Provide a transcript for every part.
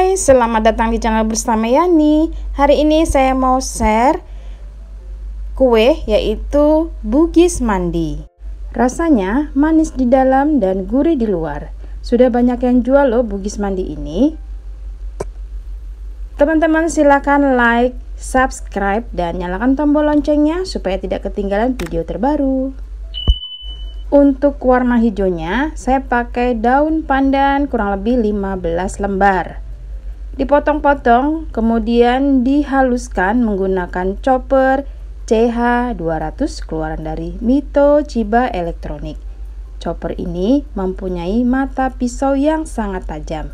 Hai, selamat datang di channel bersama Yani. Hari ini saya mau share kue yaitu Bugis Mandi. Rasanya manis di dalam dan gurih di luar. Sudah banyak yang jual loh Bugis Mandi ini. Teman-teman silakan like, subscribe, dan nyalakan tombol loncengnya supaya tidak ketinggalan video terbaru. Untuk warna hijaunya saya pakai daun pandan kurang lebih 15 lembar. Dipotong-potong kemudian dihaluskan menggunakan chopper CH200 keluaran dari Mito Chiba Elektronik. Chopper ini mempunyai mata pisau yang sangat tajam.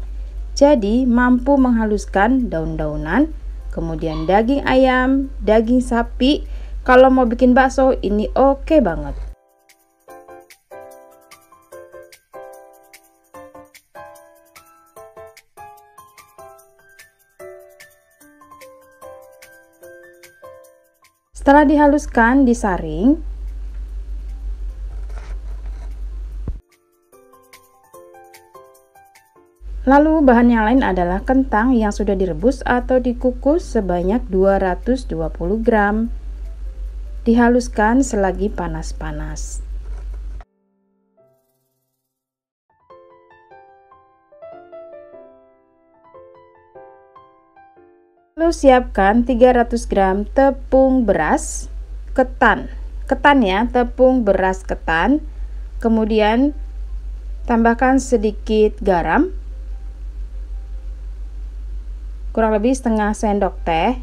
Jadi mampu menghaluskan daun-daunan, kemudian daging ayam, daging sapi. Kalau mau bikin bakso ini oke banget. Setelah dihaluskan, disaring. Lalu bahan yang lain adalah kentang yang sudah direbus atau dikukus sebanyak 220 gram. Dihaluskan selagi panas-panas. Lalu siapkan 300 gram tepung beras ketan. Ketan ya, tepung beras ketan. Kemudian tambahkan sedikit garam. Kurang lebih setengah sendok teh.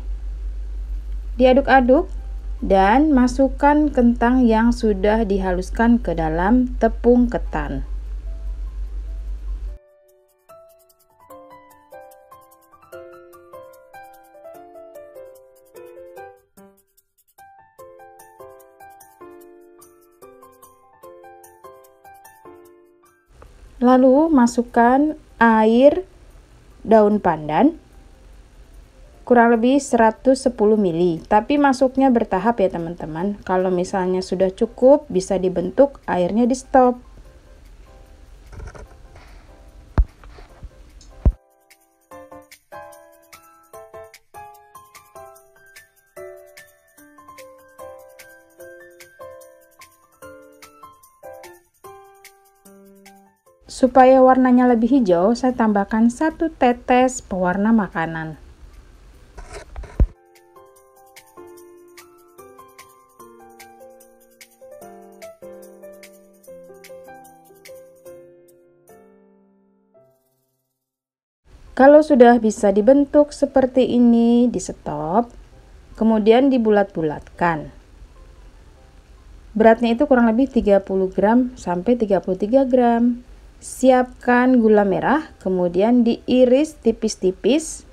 Diaduk-aduk dan masukkan kentang yang sudah dihaluskan ke dalam tepung ketan. Lalu masukkan air daun pandan kurang lebih 110 ml, tapi masuknya bertahap ya teman-teman. Kalau misalnya sudah cukup bisa dibentuk, airnya di stop. Supaya warnanya lebih hijau, saya tambahkan 1 tetes pewarna makanan. Kalau sudah bisa dibentuk seperti ini, di stop, kemudian dibulat-bulatkan. Beratnya itu kurang lebih 30 gram sampai 33 gram. Siapkan gula merah, kemudian diiris tipis-tipis.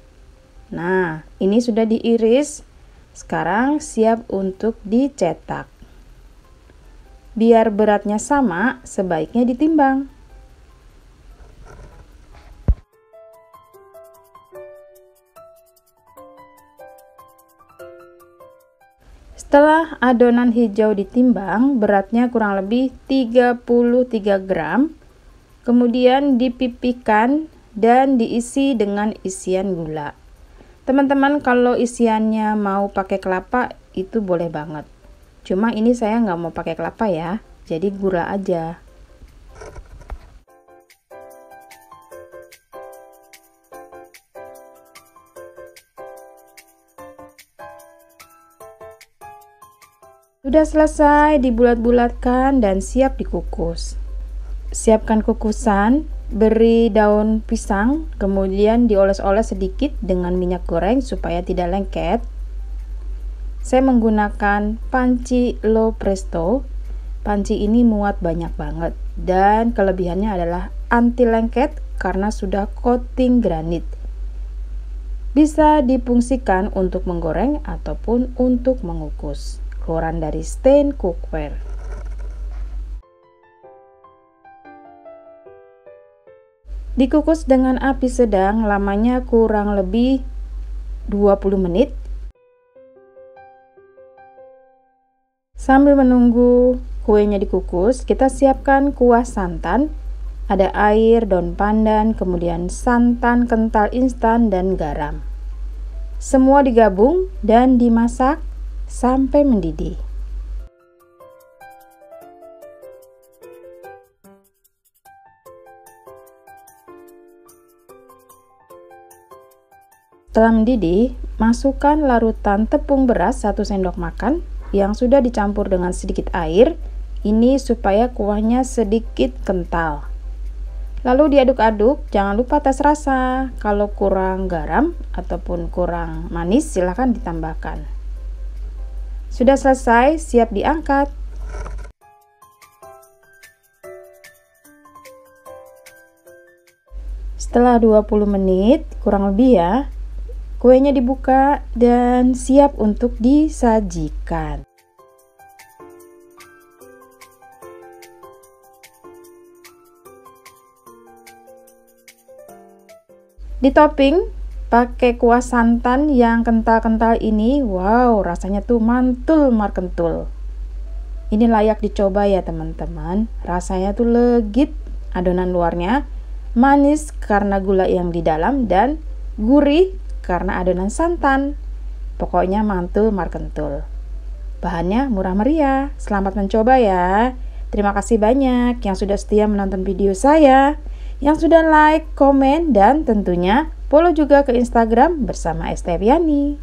Nah, ini sudah diiris. Sekarang siap untuk dicetak. Biar beratnya sama, sebaiknya ditimbang. Setelah adonan hijau ditimbang, beratnya kurang lebih 33 gram. Kemudian dipipihkan dan diisi dengan isian gula. Teman-teman kalau isiannya mau pakai kelapa itu boleh banget. Cuma ini saya nggak mau pakai kelapa ya, jadi gula aja. Sudah selesai dibulat-bulatkan dan siap dikukus. Siapkan kukusan, beri daun pisang, kemudian dioles-oles sedikit dengan minyak goreng supaya tidak lengket. Saya menggunakan panci low presto. Panci ini muat banyak banget dan kelebihannya adalah anti lengket karena sudah coating granit. Bisa difungsikan untuk menggoreng ataupun untuk mengukus. Keluaran dari stain cookware. Dikukus dengan api sedang, lamanya kurang lebih 20 menit. Sambil menunggu kuenya dikukus, kita siapkan kuah santan. Ada air, daun pandan, kemudian santan kental instan, dan garam. Semua digabung dan dimasak sampai mendidih. Setelah mendidih, masukkan larutan tepung beras 1 sendok makan yang sudah dicampur dengan sedikit air. Ini supaya kuahnya sedikit kental. Lalu diaduk-aduk, jangan lupa tes rasa. Kalau kurang garam ataupun kurang manis, silahkan ditambahkan. Sudah selesai, siap diangkat. Setelah 20 menit, kurang lebih ya, kuenya dibuka dan siap untuk disajikan. Di topping pakai kuah santan yang kental-kental ini. Wow, rasanya tuh mantul markentul. Ini layak dicoba ya teman-teman. Rasanya tuh legit, adonan luarnya manis karena gula yang di dalam dan gurih karena adonan santan. Pokoknya mantul markentul. Bahannya murah meriah. Selamat mencoba ya. Terima kasih banyak yang sudah setia menonton video saya, yang sudah like, komen, dan tentunya follow juga ke Instagram bersama Esteviani.